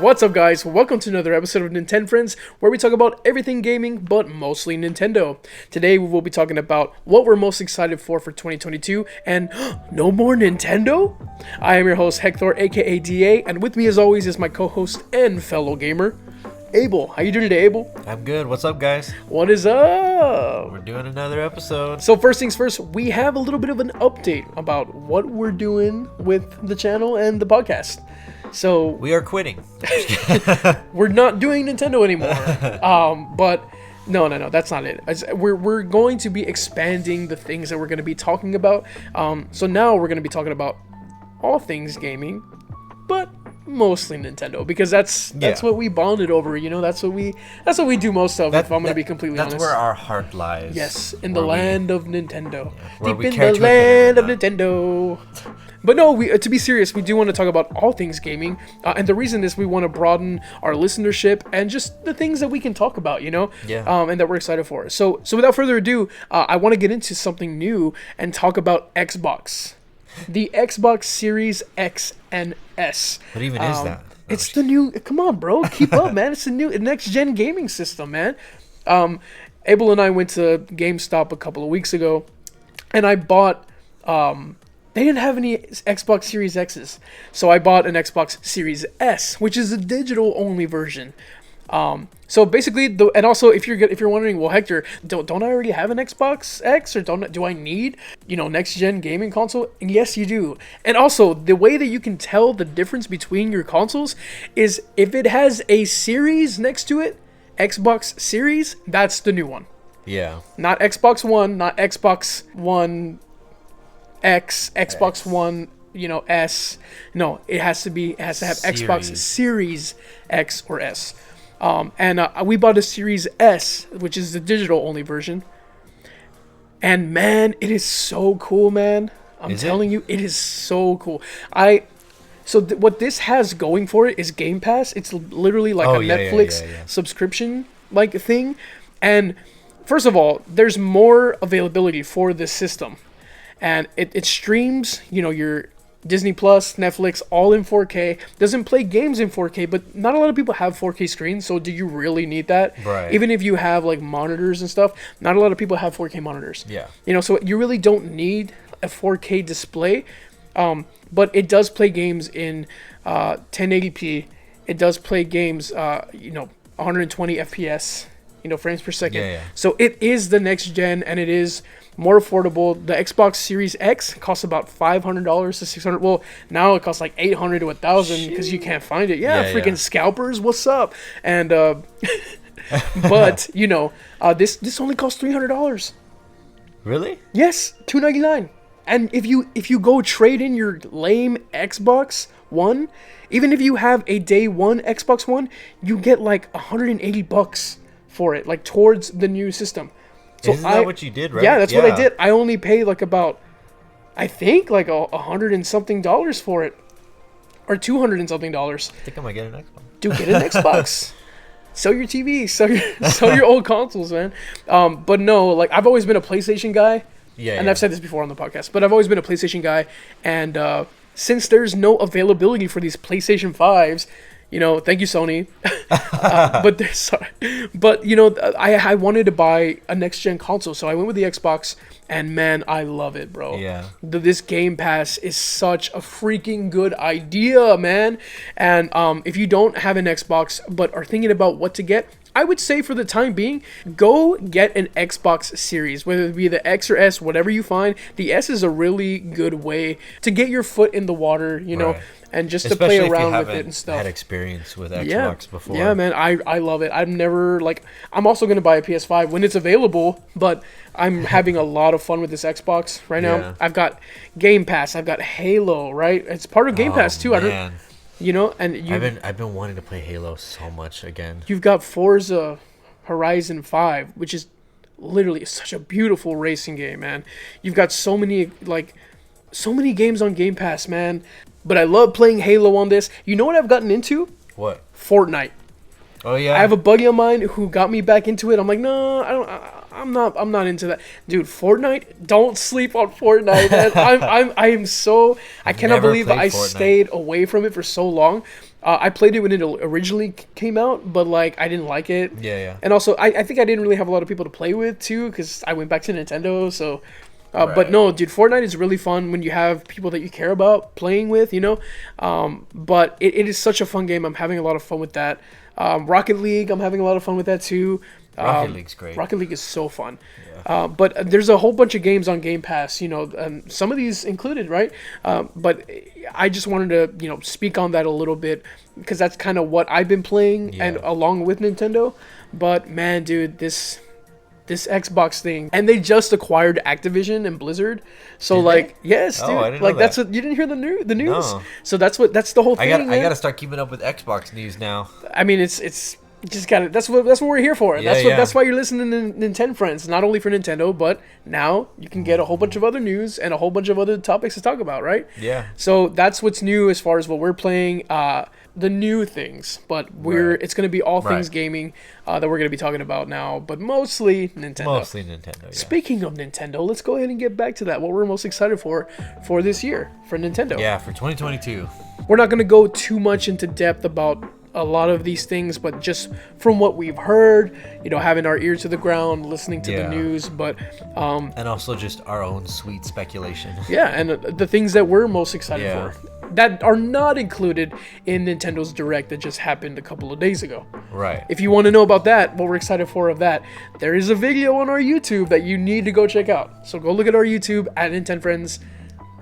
What's up, guys? Welcome to another episode of Nintendo Friends, where we talk about everything gaming, but mostly Nintendo. Today, we will be talking about what we're most excited for 2022, and no more Nintendo? I am your host, Hector, aka DA, and with me, as always, is my co-host and fellow gamer, Abel. How you doing today, Abel? I'm good. What's up, guys? What is up? We're doing another episode. So first things first, we have a little bit of an update about what we're doing with the channel and the podcast. So we are quitting. We're not doing Nintendo anymore. But no, that's not it. We're going to be expanding the things that we're going to be talking about. So now we're going to be talking about all things gaming, but mostly Nintendo, because that's what we bonded over. You know, that's what we do most of. If I'm going to be completely honest, that's where our heart lies. Yes, in the land of Nintendo, deep in the land of Nintendo. But no, to be serious, we do want to talk about all things gaming, and the reason is we want to broaden our listenership and just the things that we can talk about, you know, and that we're excited for. So without further ado, I want to get into something new and talk about Xbox, the Xbox Series X and S. What even is that? It's the new. Come on, bro, keep up, man. It's the new next gen gaming system, man. Abel and I went to GameStop a couple of weeks ago, and I bought. They didn't have any Xbox Series X's, so I bought an Xbox Series S, which is a digital-only version. So basically, and also if you're wondering, well, Hector, don't I already have an Xbox X, or do I need next-gen gaming console? And yes, you do. And also, the way that you can tell the difference between your consoles is if it has a series next to it, Xbox Series, that's the new one. Yeah. Not Xbox One, not Xbox One X, Xbox One, S. No, it has to have Series. Xbox Series X or S. And we bought a Series S, which is the digital only version. And man, it is so cool, man. I'm telling you, it is so cool. What this has going for it is Game Pass. It's literally like a Netflix subscription like thing. And first of all, there's more availability for this system. And it streams, your Disney Plus, Netflix, all in 4K. Doesn't play games in 4K, but not a lot of people have 4K screens, so do you really need that? Right. Even if you have, like, monitors and stuff, not a lot of people have 4K monitors. Yeah. So you really don't need a 4K display, but it does play games in 1080p. It does play games, 120 FPS, frames per second. Yeah. So it is the next gen, and it is more affordable. The Xbox Series X costs about $500 to $600. Well, now it costs like $800 to $1,000 because you can't find it. Freaking scalpers, what's up? And but this only costs $300. Really? Yes, $299. And if you go trade in your lame Xbox One, even if you have a day one Xbox One, you get like $180 for it, like towards the new system. So isn't that what you did, right? Yeah, that's what I did. I only paid like about, I think like $100 and something for it, or $200 and something. I think I might get an Xbox. Dude, get an Xbox. Sell your TV. Sell your old consoles, man. But no, like I've always been a PlayStation guy. And I've said this before on the podcast, but I've always been a PlayStation guy. And since there's no availability for these PlayStation 5s, thank you, Sony. I wanted to buy a next gen console, so I went with the Xbox, and man, I love it, bro. Yeah. This Game Pass is such a freaking good idea, man. And if you don't have an Xbox but are thinking about what to get, I would say for the time being, go get an Xbox Series, whether it be the X or S, whatever you find. The S is a really good way to get your foot in the water, Right. And just Especially to play around with if you it and stuff. had experience with Xbox before. Yeah, man, I love it. I'm also going to buy a PS5 when it's available, but I'm having a lot of fun with this Xbox right now. Yeah. I've got Game Pass, I've got Halo, right? It's part of Game Pass too. Man. I've been wanting to play Halo so much again. You've got Forza Horizon 5, which is literally such a beautiful racing game, man. You've got so many games on Game Pass, man. But I love playing Halo on this. You know what I've gotten into? What? Fortnite. Oh yeah. I have a buddy of mine who got me back into it. I'm like, no, I don't. I'm not into that, dude. Fortnite. Don't sleep on Fortnite. Man. I am so. I cannot believe I stayed away from it for so long. I played it when it originally came out, but like I didn't like it. Yeah. And also, I think I didn't really have a lot of people to play with too, because I went back to Nintendo. So, Right. but no, dude, Fortnite is really fun when you have people that you care about playing with, you know. But it is such a fun game. I'm having a lot of fun with that. Rocket League, I'm having a lot of fun with that too. Rocket League's great. Rocket League is so fun. Yeah. But there's a whole bunch of games on Game Pass, you know, some of these included, right? But I just wanted to, you know, speak on that a little bit because that's kind of what I've been playing and along with Nintendo. But man, dude, this Xbox thing, and they just acquired Activision and Blizzard. So Did like, they? yes, dude. Oh, I didn't like know that's that. what you didn't hear the news. No. So that's the whole thing. I gotta start keeping up with Xbox news now. I mean, it's just got it. That's what we're here for. Yeah, That's why you're listening to Nintendo Friends, not only for Nintendo, but now you can get a whole bunch of other news and a whole bunch of other topics to talk about, right? Yeah. So that's what's new as far as what we're playing. The new things, but it's going to be all things gaming that we're going to be talking about now, but mostly Nintendo. Mostly Nintendo. Yeah. Speaking of Nintendo, let's go ahead and get back to that. What we're most excited for this year for Nintendo. Yeah, for 2022. We're not going to go too much into depth about a lot of these things, but just from what we've heard, you know, having our ear to the ground, listening to the news, but and also just our own sweet speculation. Yeah, and the things that we're most excited for that are not included in Nintendo's Direct that just happened a couple of days ago. Right. If you want to know about that, what we're excited for of that, there is a video on our YouTube that you need to go check out. So go look at our YouTube at Nintendo Friends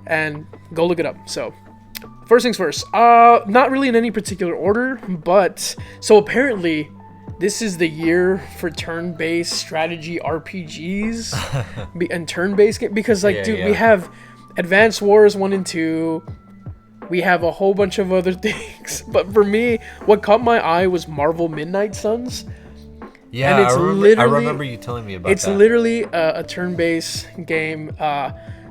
and go look it up. So first things first, not really in any particular order, but so apparently this is the year for turn-based strategy RPGs and turn-based because dude, we have Advance Wars 1 and 2, we have a whole bunch of other things, but for me, what caught my eye was Marvel Midnight Suns. Yeah, and it's I remember you telling me about it's that. It's literally a turn-based game,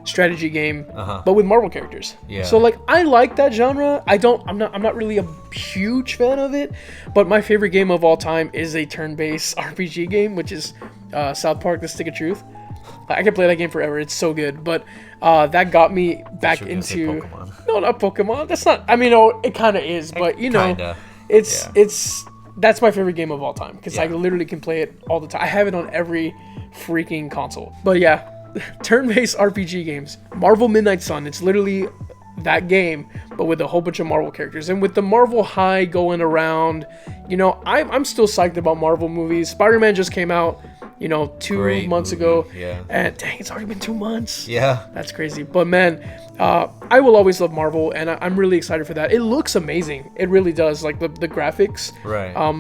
strategy game, but with Marvel characters. Yeah. So like I like that genre. I'm not really a huge fan of it, but my favorite game of all time is a turn-based RPG game, which is South Park: The Stick of Truth. I can play that game forever. It's so good. But that got me back into Pokemon. No, not Pokemon. That's not. I mean, it kind of is, but you know, Kinda. it's that's my favorite game of all time because I literally can play it all the time. I have it on every freaking console. But yeah. Turn-based RPG games. Marvel Midnight Sun. It's literally that game, but with a whole bunch of Marvel characters. And with the Marvel high going around, you know, I'm still psyched about Marvel movies. Spider-Man just came out, you know, 2 months ago. Yeah. And dang, it's already been 2 months. Yeah. That's crazy. But man, I will always love Marvel, and I'm really excited for that. It looks amazing. It really does. Like the graphics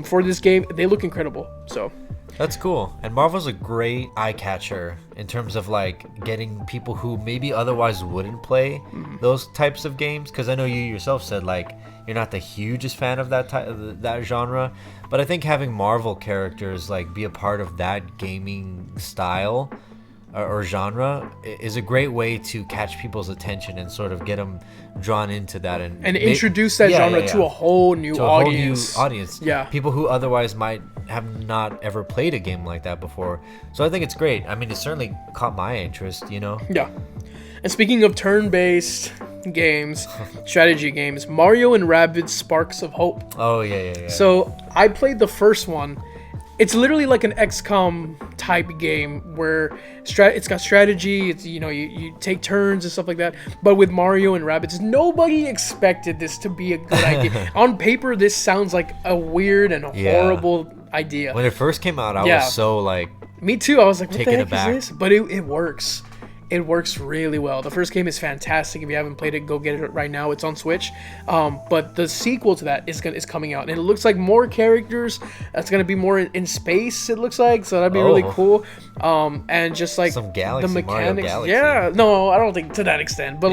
for this game, they look incredible. So that's cool. And Marvel's a great eye catcher in terms of like getting people who maybe otherwise wouldn't play those types of games. Because I know you yourself said like you're not the hugest fan of that genre, but I think having Marvel characters like be a part of that gaming style or genre is a great way to catch people's attention and sort of get them drawn into that and introduce that genre to a whole new audience. Yeah, people who otherwise might have not ever played a game like that before. So I think it's great. I mean, it certainly caught my interest, you know. Yeah. And speaking of turn-based games, strategy games, Mario and Rabbids Sparks of Hope. Oh yeah. So I played the first one. It's literally like an XCOM type game where it's got strategy. It's you take turns and stuff like that. But with Mario and Rabbids, nobody expected this to be a good idea. On paper, this sounds like a weird and horrible idea. When it first came out, I was so like, me too. I was like, what the heck aback. is this? But it works. It works really well. The first game is fantastic. If you haven't played it, go get it right now. It's on Switch. But the sequel to that is coming out, and it looks like more characters. It's gonna be more in space. It looks like, so that'd be really cool. And just like some galaxy, the mechanics. Mario Galaxy. Yeah, no, I don't think to that extent. But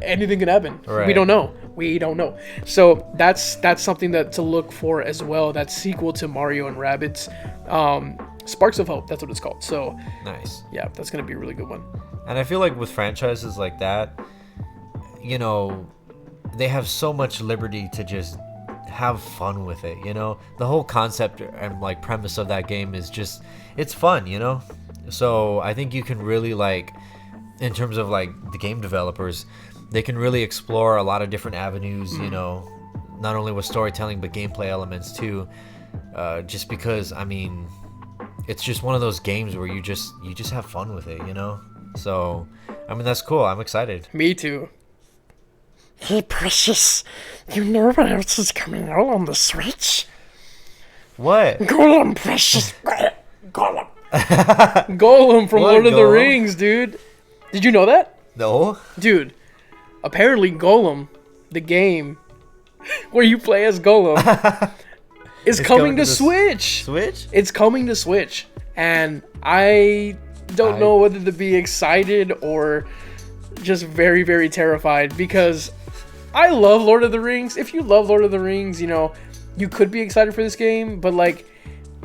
anything can happen. Right. We don't know. So that's something to look for as well. That sequel to Mario and Rabbids. Sparks of Hope, that's what it's called. So nice. Yeah, that's gonna be a really good one. And I feel like with franchises like that, you know, they have so much liberty to just have fun with it, you know. The whole concept and like premise of that game is just, it's fun, you know. So I think you can really like, in terms of like the game developers, they can really explore a lot of different avenues, you know, not only with storytelling but gameplay elements too. Just because, I mean, it's just one of those games where you just have fun with it, you know. So, I mean, that's cool. I'm excited. Me too. Hey, Precious, you know what else is coming out on the Switch? What? Gollum, Precious. Gollum. Gollum from What, Lord of the Gollum? Rings, dude. Did you know that? No. Dude, apparently Gollum, the game where you play as Gollum, is coming to Switch. Switch? It's coming to Switch. And I don't know whether to be excited or just very, very terrified, because I love Lord of the Rings. If you love Lord of the Rings, you know, you could be excited for this game, but like,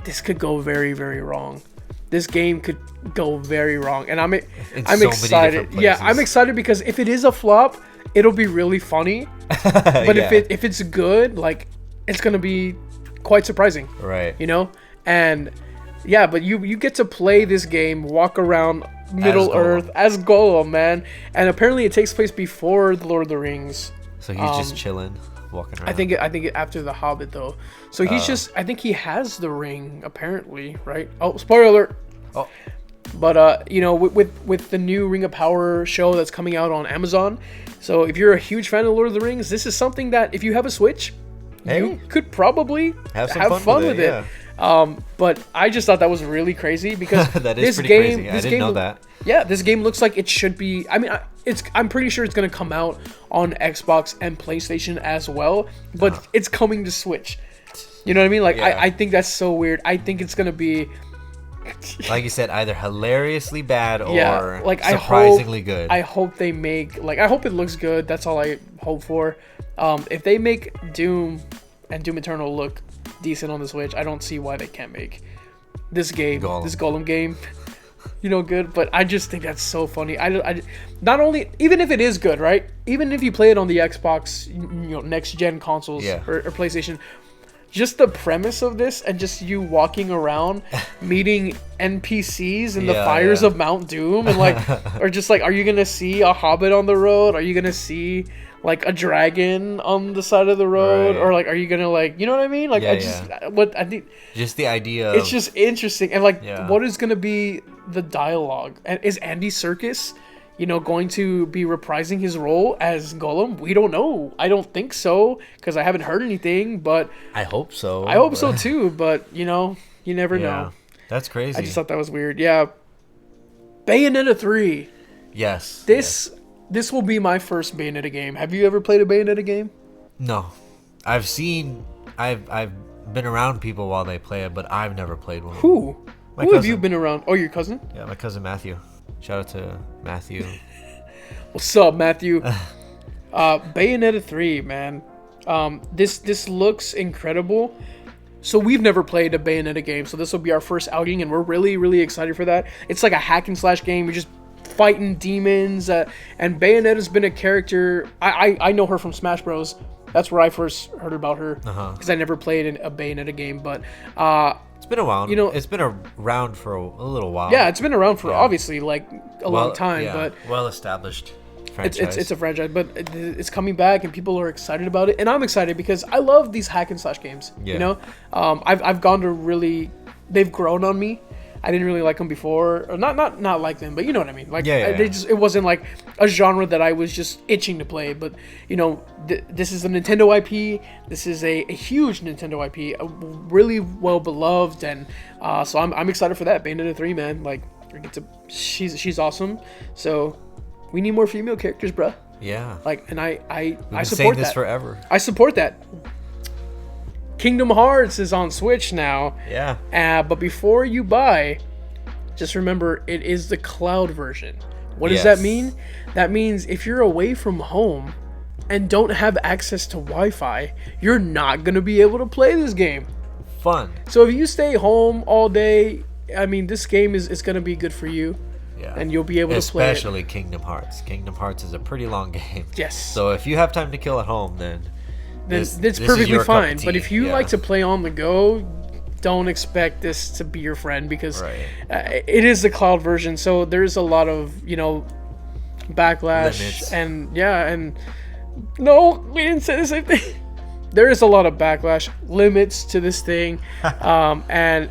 this could go very, very wrong. This game could go very wrong, and I'm so excited. Yeah, I'm excited because if it is a flop, it'll be really funny. But Yeah. if it's good, like, it's gonna be quite surprising. Right. You know, and yeah, but you get to play this game, walk around Middle Gollum. Earth as Gollum, man, and apparently it takes place before the Lord of the Rings. So he's just chilling, walking around. I think after the Hobbit though. So he's just, I think he has the ring apparently, right? Oh, spoiler alert. Oh. But you know, with the new Ring of Power show that's coming out on Amazon, so if you're a huge fan of Lord of the Rings, this is something that if you have a Switch, you could probably have fun with it. Yeah. But I just thought that was really crazy because That is this pretty game, crazy. I this didn't game, know that. Yeah, this game looks like it should be. I mean, I'm pretty sure it's gonna come out on Xbox and PlayStation as well, but it's coming to Switch. You know what I mean? Like, Yeah. I think that's so weird. I think it's gonna be, Like you said, either hilariously bad or yeah, like surprisingly good. I hope they make, like, I hope it looks good. That's all I hope for. If they make Doom and Doom Eternal look decent on the Switch, I don't see why they can't make this game, this Gollum game, you know, good. But I just think that's so funny. I not only, even if it is good, right? Even if you play it on the Xbox, you know, next gen consoles or PlayStation, just the premise of this and just you walking around meeting NPCs in the fires of Mount Doom, and like, or just like, are you gonna see a hobbit on the road? Are you gonna see like a dragon on the side of the road? Right. Or like, are you gonna, like, you know what I mean? Like, I think just the idea. it's just interesting, and like, what is gonna be the dialogue? And is Andy Serkis, you know, going to be reprising his role as Gollum? We don't know. I don't think so, because I haven't heard anything, but I hope so. I hope so too, but you know, you never know. That's crazy. I just thought that was weird. Yeah. Bayonetta 3. Yes. This will be my first Bayonetta game. Have you ever played a Bayonetta game? No. I've been around people while they play it, but I've never played one. Who? My Who have cousin. you been around? Oh, your cousin? Yeah, my cousin Matthew. Shout out to Matthew. What's up, Matthew? Bayonetta 3, man. This looks incredible. So we've never played a Bayonetta game, so this will be our first outing, and we're really, really excited for that. It's like a hack and slash game. We're just fighting demons, and Bayonetta's been a character. I know her from Smash Bros. That's where I first heard about her, because I never played a Bayonetta game, but it's been a while. You know, it's been around for a little while. Yeah, it's been around for obviously like a long time, but well established franchise. It's a franchise, but it's coming back and people are excited about it, and I'm excited because I love these hack and slash games. Yeah. You know, I've gone to really, they've grown on me. I didn't really like them before, or not like them, but you know what I mean. Like, it wasn't like a genre that I was just itching to play. But you know, this is a Nintendo IP. This is a huge Nintendo IP, really well beloved, and so I'm excited for that. Bayonetta 3, man. Like, she's awesome. So we need more female characters, bruh. Yeah. Like, and I We've been support saying that. this forever. I support that. Kingdom Hearts is on Switch now. Yeah. But before you buy, just remember it is the cloud version. What does that mean? That means if you're away from home and don't have access to Wi-Fi, you're not going to be able to play this game. Fun. So if you stay home all day, I mean, this game is going to be good for you. Yeah. And you'll be able to play it. Especially Kingdom Hearts. Kingdom Hearts is a pretty long game. Yes. So if you have time to kill at home, then That's this perfectly is fine. your But if you like to play on the go, don't expect this to be your friend, because it is the cloud version. So there's a lot of, you know, backlash. Limits. And no, we didn't say the same thing. there is a lot of backlash, limits to this thing, and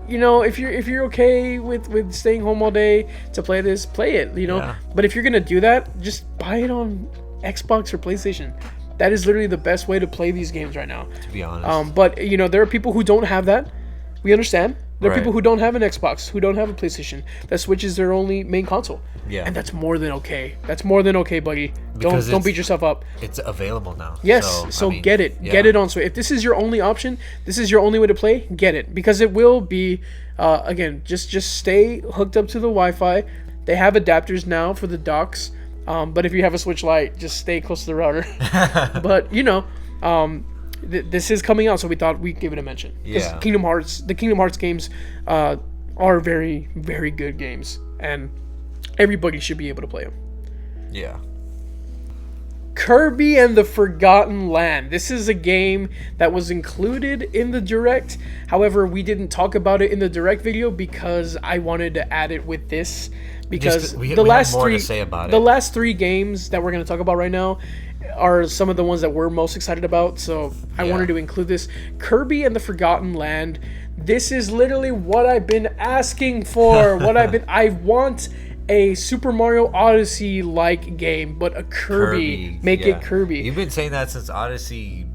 you know, if you're okay with staying home all day to play this, play it. You know, Yeah. but if you're gonna do that, just buy it on Xbox or PlayStation. That is literally the best way to play these games right now. To be honest. But you know, there are people who don't have that. We understand. There are Right. people who don't have an Xbox, who don't have a PlayStation. That Switch is their only main console. Yeah. And that's more than okay. That's more than okay, buddy. Because Don't it's- beat yourself up. It's available now. Yes, so I mean, get it. yeah. Get it on Switch. If this is your only option, this is your only way to play, get it. Because it will be, again, just stay hooked up to the Wi-Fi. They have adapters now for the docks. But if you have a Switch Lite, just stay close to the router. But, you know, this is coming out, so we thought we'd give it a mention. Because Yeah. the Kingdom Hearts games are very, very good games. And everybody should be able to play them. Yeah. Kirby and the Forgotten Land. This is a game that was included in the Direct. However, we didn't talk about it in the Direct video because I wanted to add it with this. Because we the have last more three, to say about the it. last 3 games that we're going to talk about right now are some of the ones that we're most excited about. So I Yeah. wanted to include this. Kirby and the Forgotten Land. This is literally what I've been asking for. I want a Super Mario Odyssey like game, but a Kirby. Make yeah. it Kirby. You've been saying that since Odyssey.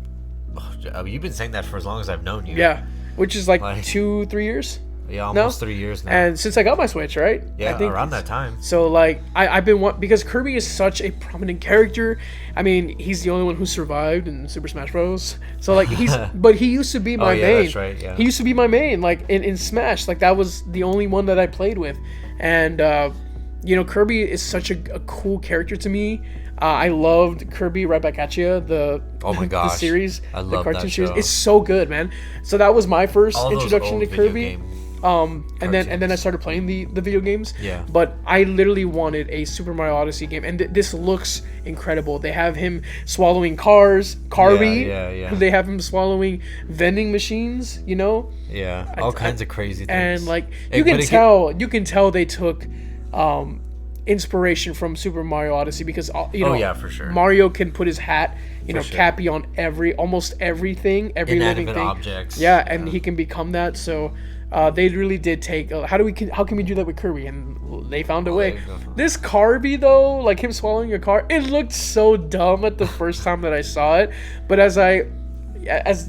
You've been saying that for as long as I've known you. Yeah, which is like Like- 2-3 years. Yeah, almost 3 years now. And since I got my Switch, right? yeah, I think around that time. So like I've been because Kirby is such a prominent character. I mean, he's the only one who survived in Super Smash Bros. So like but he used to be my yeah, main. that's right, yeah. He used to be my main, like in Smash. Like that was the only one that I played with, and you know, Kirby is such a cool character to me. I loved Kirby Right Back at You, Oh my the gosh. series, I the love cartoon that series. show. It's so good, man. So that was my first All those introduction old to video Kirby. game And then I started playing the video games. Yeah. But I literally wanted a Super Mario Odyssey game, and this looks incredible. They have him swallowing cars, Kirby. Yeah. They have him swallowing vending machines. You know, Yeah, all kinds of crazy things. and like Hey, you but can it tell, they took inspiration from Super Mario Odyssey because you know, Oh, yeah, for sure. Mario can put his hat, sure. Cappy on almost everything, every living Inanimate thing. objects. Yeah, and he can become that. So they really did take. How can we do that with Kirby? And they found a way. there you go. This Kirby though, like him swallowing a car, it looked so dumb at the first time that I saw it. But as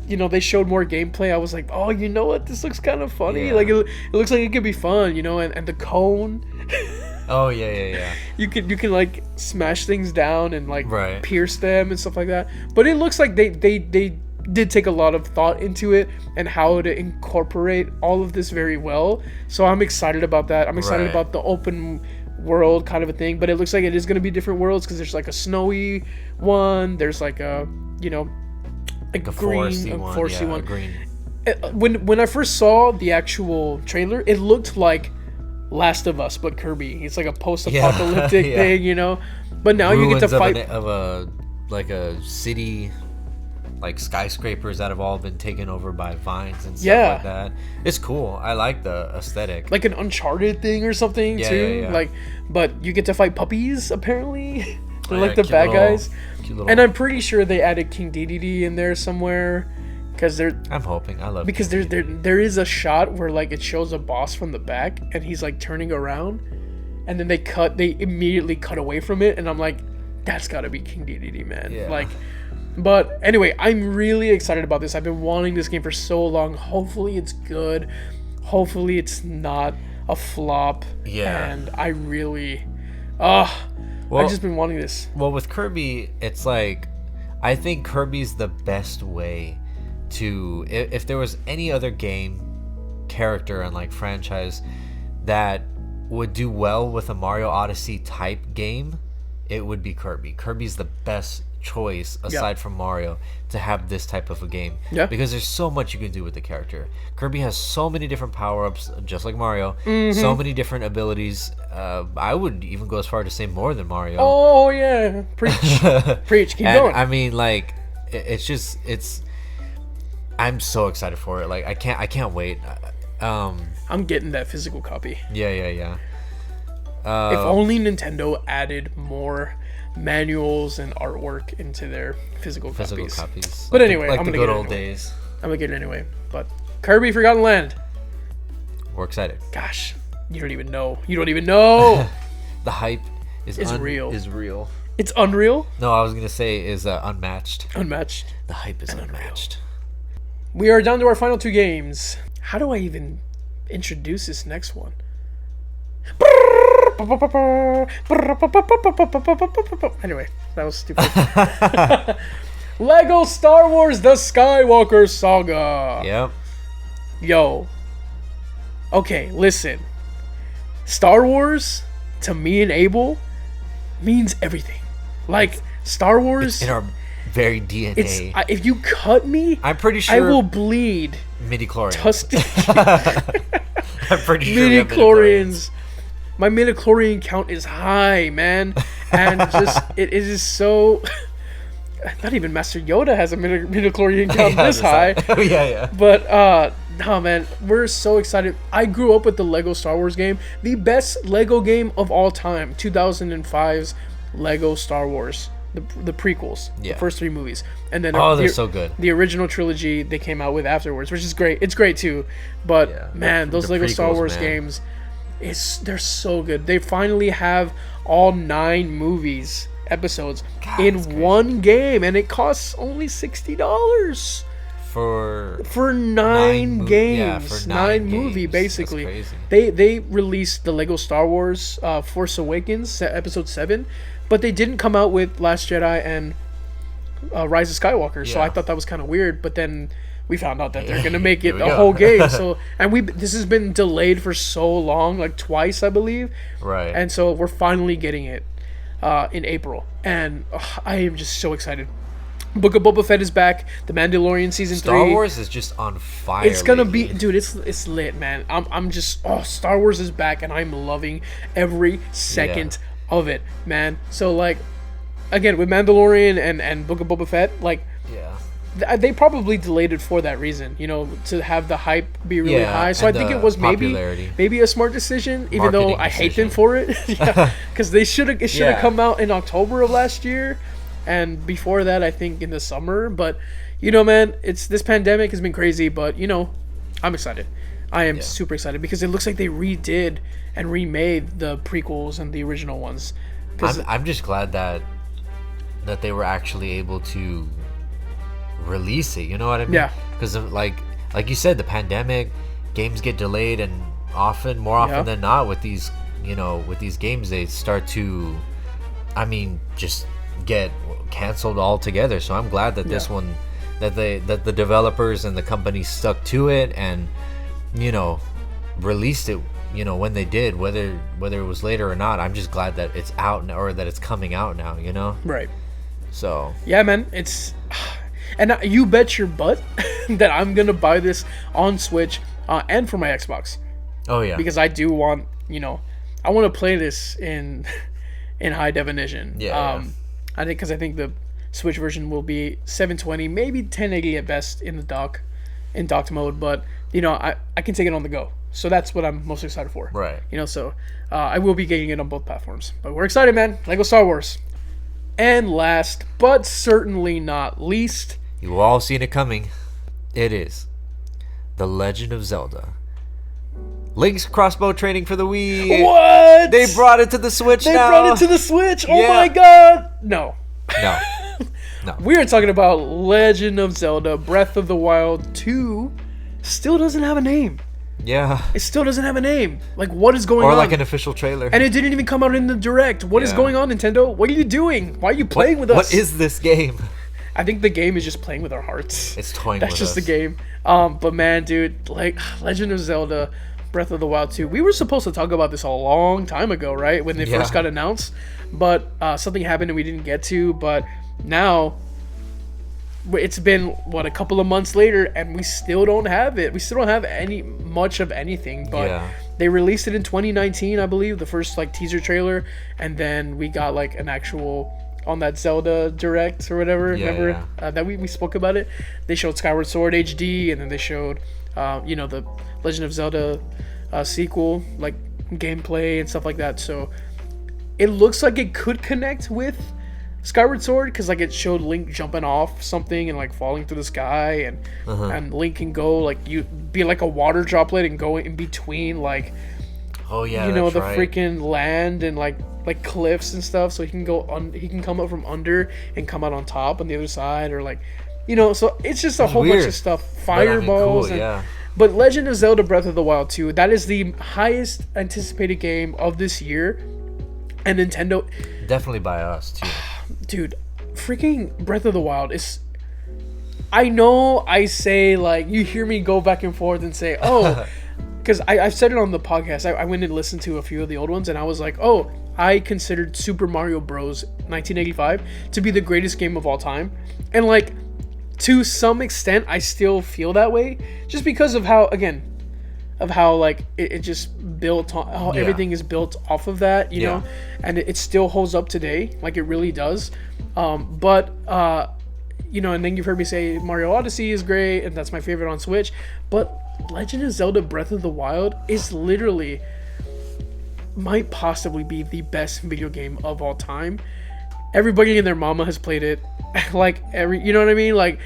you know, they showed more gameplay, I was like, oh, you know what? This looks kind of funny. Yeah. Like it looks like it could be fun, you know. And the cone. Oh yeah. You can like smash things down and like Right. pierce them and stuff like that. But it looks like they did take a lot of thought into it and how to incorporate all of this very well. So I'm excited about that. I'm excited Right. about the open world kind of a thing. But it looks like it is going to be different worlds because there's like a snowy one. There's like a a green, Foresty a one. foresty Yeah, one. green. When I first saw the actual trailer, it looked like Last of Us, but Kirby. It's like a post-apocalyptic Yeah. thing, you know. But now you get to Ruins fight. of a city, like skyscrapers that have all been taken over by vines and stuff Yeah. like that. It's cool. I like the aesthetic. Like an Uncharted thing or something Yeah, too. yeah. Like, but you get to fight puppies apparently. They're Oh, like yeah, the cute bad little- guys. cute little- And I'm pretty sure they added King Dedede in there somewhere, because I'm hoping. I love there is a shot where like it shows a boss from the back and he's like turning around, and then they immediately cut away from it, and I'm like, that's got to be King Dedede, man. Yeah. Like, but anyway, I'm really excited about this. I've been wanting this game for so long. Hopefully it's good. Hopefully it's not a flop. Yeah. And I really, Well- I've just been wanting this. Well, with Kirby, it's like, I think Kirby's the best way to, if there was any other game, character, and like franchise that would do well with a Mario Odyssey type game, it would be Kirby. Kirby's the best choice aside from Mario to have this type of a game. Yeah. Because there's so much you can do with the character. Kirby has so many different power-ups, just like Mario. Mm-hmm. So many different abilities. I would even go as far to say more than Mario. Oh yeah, preach, preach. Keep And going. I mean, like, it's. I'm so excited for it. Like, I can't wait. I'm getting that physical copy. Yeah. If only Nintendo added more manuals and artwork into their physical copies. But Like anyway, like I'm the gonna good get it old anyway. days. I'm gonna get it anyway. But Kirby Forgotten Land. We're excited. Gosh, you don't even know. You don't even know. The hype is real. Is real. It's unreal. No, I was gonna say is unmatched. Unmatched. The hype is unmatched. We are down to our final 2 games. How do I even introduce this next one? Anyway, that was stupid. Lego Star Wars The Skywalker Saga. Yep. Yo. Okay, listen. Star Wars, to me and Abel, means everything. Like, Star Wars... In our very DNA. If you cut me, I'm pretty sure I will bleed. Midi-chlorians. I'm pretty sure we have Midi-chlorians. My midi-chlorian count is high, man. And just, it is so... Not even Master Yoda has a midi-chlorian count this high. Yeah. But, no, man, we're so excited. I grew up with the Lego Star Wars game. The best Lego game of all time. 2005's Lego Star Wars. The prequels. Yeah. The first 3 movies. And then they're so good. The original trilogy they came out with afterwards, which is great. It's great, too. But, man, those Lego Star Wars games, they're so good. They finally have all 9 movies... episodes in one game, and it costs only $60 for 9 games. Yeah, for 9 games. movie basically. That's crazy. They released the Lego Star Wars Force Awakens episode 7, but they didn't come out with Last Jedi and Rise of Skywalker. So I thought that was kind of weird, but then we found out that they're gonna make it a whole game. So this has been delayed for so long, like twice I believe. Right. And so we're finally getting it in April, and I am just so excited. Book of Boba Fett is back. The Mandalorian season 3. Star Wars is just on fire. It's gonna lately. be, dude. It's lit, man. I'm just Star Wars is back, and I'm loving every second of it, man. So like, again with Mandalorian and Book of Boba Fett, like, they probably delayed it for that reason, to have the hype be really high. So I think it was maybe a smart decision, even though I hate them for it. Because it should have come out in October of last year, and before that I think in the summer. But man, this pandemic has been crazy, but I'm excited. I am super excited because it looks like they redid and remade the prequels and the original ones. I'm just glad that they were actually able to release it, you know what I mean? Yeah. Because like you said, the pandemic, games get delayed, and more often than not with these games, they start to, just get canceled altogether. So I'm glad that this one, that the developers and the company stuck to it and released it when they did, whether it was later or not. I'm just glad that it's out now, or that it's coming out now, Right. So yeah, man, and you bet your butt that I'm gonna buy this on Switch and for my Xbox. Oh yeah. Because I do want, I want to play this in high definition. Yeah. I think the Switch version will be 720, maybe 1080 at best in docked mode. But I can take it on the go. So that's what I'm most excited for. Right. So I will be getting it on both platforms. But we're excited, man. Lego Star Wars. And last, but certainly not least, you've all seen it coming. It is The Legend of Zelda. Link's crossbow training for the Wii. What? They brought it to the Switch now. They brought it to the Switch? Oh Yeah. my god. No. No. We are talking about Legend of Zelda Breath of the Wild 2. Still doesn't have a name. Yeah. It still doesn't have a name. Like, what is going on? Or like an official trailer. And it didn't even come out in the Direct. What is going on, Nintendo? What are you doing? Why are you playing with us? What is this game? I think the game is just playing with our hearts. It's toying with us. That's just the game. But man, dude, like, Legend of Zelda Breath of the Wild 2. We were supposed to talk about this a long time ago, right? When they first got announced. But something happened and we didn't get to. But now, it's been, a couple of months later, and we still don't have it. We still don't have much of anything. But they released it in 2019, I believe, the first, teaser trailer. And then we got, an actual... on that Zelda Direct or whatever, remember that we spoke about it. They showed Skyward Sword HD, and then they showed, the Legend of Zelda sequel, gameplay and stuff like that. So it looks like it could connect with Skyward Sword because like it showed Link jumping off something and like falling through the sky, and Link can go like you be like a water droplet and go in between like the freaking land and like cliffs and stuff, so he can he can come up from under and come out on top on the other side, or like so it's just a whole bunch of stuff, fireballs. But Legend of Zelda Breath of the Wild 2, that is the highest anticipated game of this year, and Nintendo definitely by us too. Dude, freaking Breath of the Wild is... I know I say, like, you hear me go back and forth and say, oh... Because I've said it on the podcast. I went and listened to a few of the old ones, and I was like, oh, I considered Super Mario Bros. 1985 to be the greatest game of all time. And, like, to some extent, I still feel that way. Just because of how, again... of how like it just built on how everything is built off of that, you know, and it still holds up today, like it really does. But and then you've heard me say Mario Odyssey is great and that's my favorite on Switch, but Legend of Zelda Breath of the Wild is literally might possibly be the best video game of all time. Everybody and their mama has played it. Like you know what I mean? Like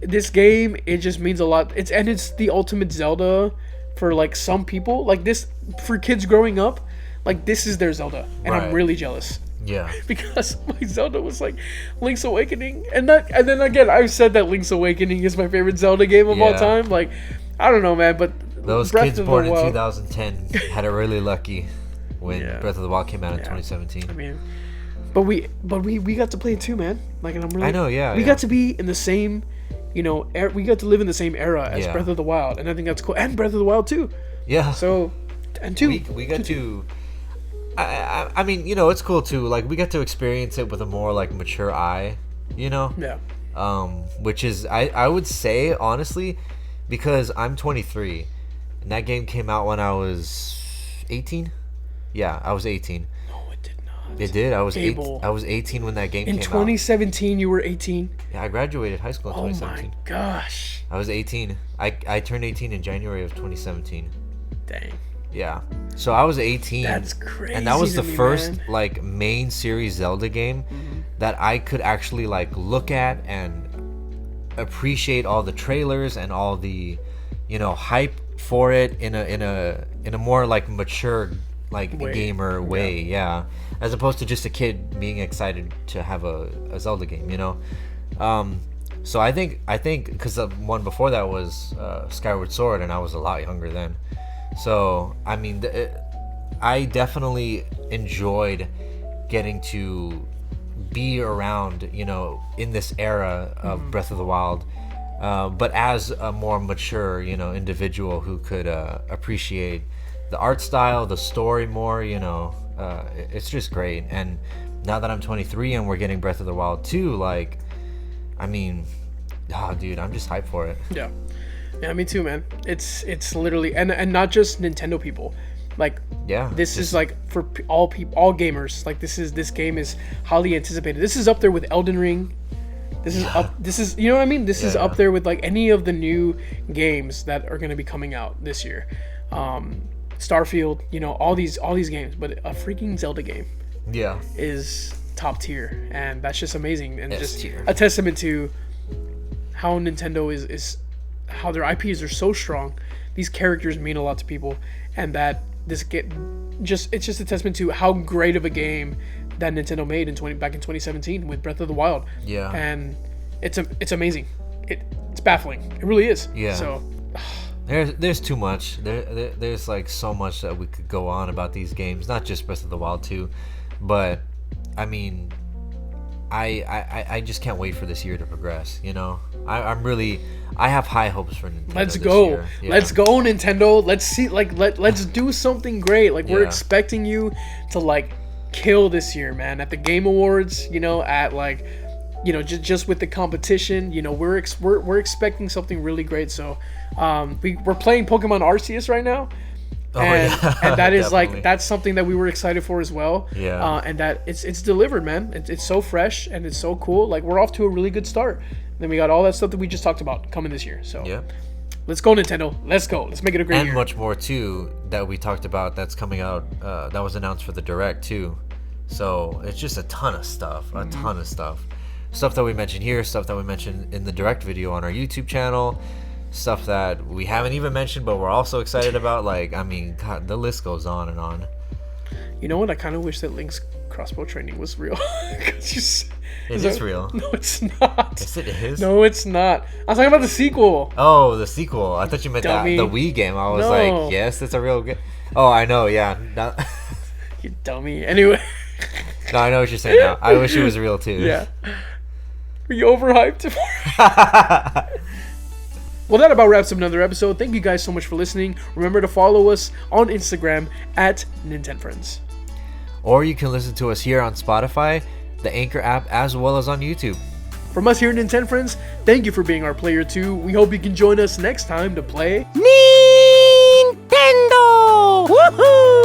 this game, it just means a lot. It's the ultimate Zelda for like some people, like this for kids growing up, like this is their Zelda, and I'm really jealous. Yeah, because my Zelda was like Link's Awakening, and then again I've said that Link's Awakening is my favorite Zelda game of all time. Like I don't know, man, but those kids born in 2010 had it really lucky when Breath of the Wild came out in 2017. I mean, but we got to play it too, man. Like, and I'm really, I know, we got to be in the same. We got to live in the same era as Breath of the Wild, and I think that's cool. And Breath of the Wild 2. Yeah. So, and 2. We got to... I mean, it's cool too. Like, we got to experience it with a more, like, mature eye, Yeah. Which is, I would say, honestly, because I'm 23, and that game came out when I was 18? Yeah, I was 18. It did. I was 18 when that game came out. In 2017, you were 18? Yeah, I graduated high school in 2017. Oh my gosh. I was 18. I turned 18 in January of 2017. Dang. Yeah. So I was 18. That's crazy. And that was the first like main series Zelda game that I could actually like look at and appreciate all the trailers and all the hype for it in a more like mature gamer way, as opposed to just a kid being excited to have a Zelda game, So I think because the one before that was Skyward Sword, and I was a lot younger then. So I mean, I definitely enjoyed getting to be around, in this era of Breath of the Wild, but as a more mature, individual who could appreciate the art style, the story more, it's just great. And now that I'm 23 and we're getting Breath of the Wild 2, like, I mean, dude, I'm just hyped for it. Yeah, me too, man. It's literally, and not just Nintendo people. Like, this is like for all people, all gamers. Like, this game is highly anticipated. This is up there with Elden Ring. This is you know what I mean? This is up there with like any of the new games that are going to be coming out this year. Starfield, all these games, but a freaking Zelda game is top tier, and that's just amazing, and just a testament to how Nintendo is how their IPs are so strong. These characters mean a lot to people, and that it's just a testament to how great of a game that Nintendo made back in 2017 with Breath of the Wild. Yeah, and it's amazing. It's baffling. It really is. Yeah. So. There's too much. There's like so much that we could go on about these games, not just Breath of the Wild 2, but I mean, I just can't wait for this year to progress. I have high hopes for Nintendo. Let's go. Yeah. Let's go, Nintendo. Let's see, let's do something great. Like, we're expecting you to like kill this year, man. At the Game Awards, at like, just with the competition, we're expecting something really great. So, we're playing Pokemon Arceus right now, and that is like, that's something that we were excited for as well. Yeah. And that it's delivered, man. It's so fresh and it's so cool. Like, we're off to a really good start. Then we got all that stuff that we just talked about coming this year. So let's go, Nintendo. Let's go. Let's make it a great year. And much more too that we talked about that's coming out. That was announced for the Direct too. So it's just a ton of stuff, stuff that we mentioned here, stuff that we mentioned in the direct video on our YouTube channel, stuff that we haven't even mentioned but we're also excited about. Like, I mean, God, the list goes on and on. You know what? I kind of wish that Link's crossbow training was real. It is real. No, it's not. Yes, it is. No, it's not. I was talking about the sequel. Oh, the sequel. I thought you meant that, the Wii game. I was like, yes, it's a real game. Oh, I know, yeah. No. You dummy. Anyway. No, I know what you're saying now. I wish it was real too. Yeah. Were you overhyped? Well, that about wraps up another episode. Thank you guys so much for listening. Remember to follow us on Instagram at NintenFriends. Or you can listen to us here on Spotify, the Anchor app, as well as on YouTube. From us here at NintenFriends, thank you for being our player too. We hope you can join us next time to play Nintendo! Woohoo!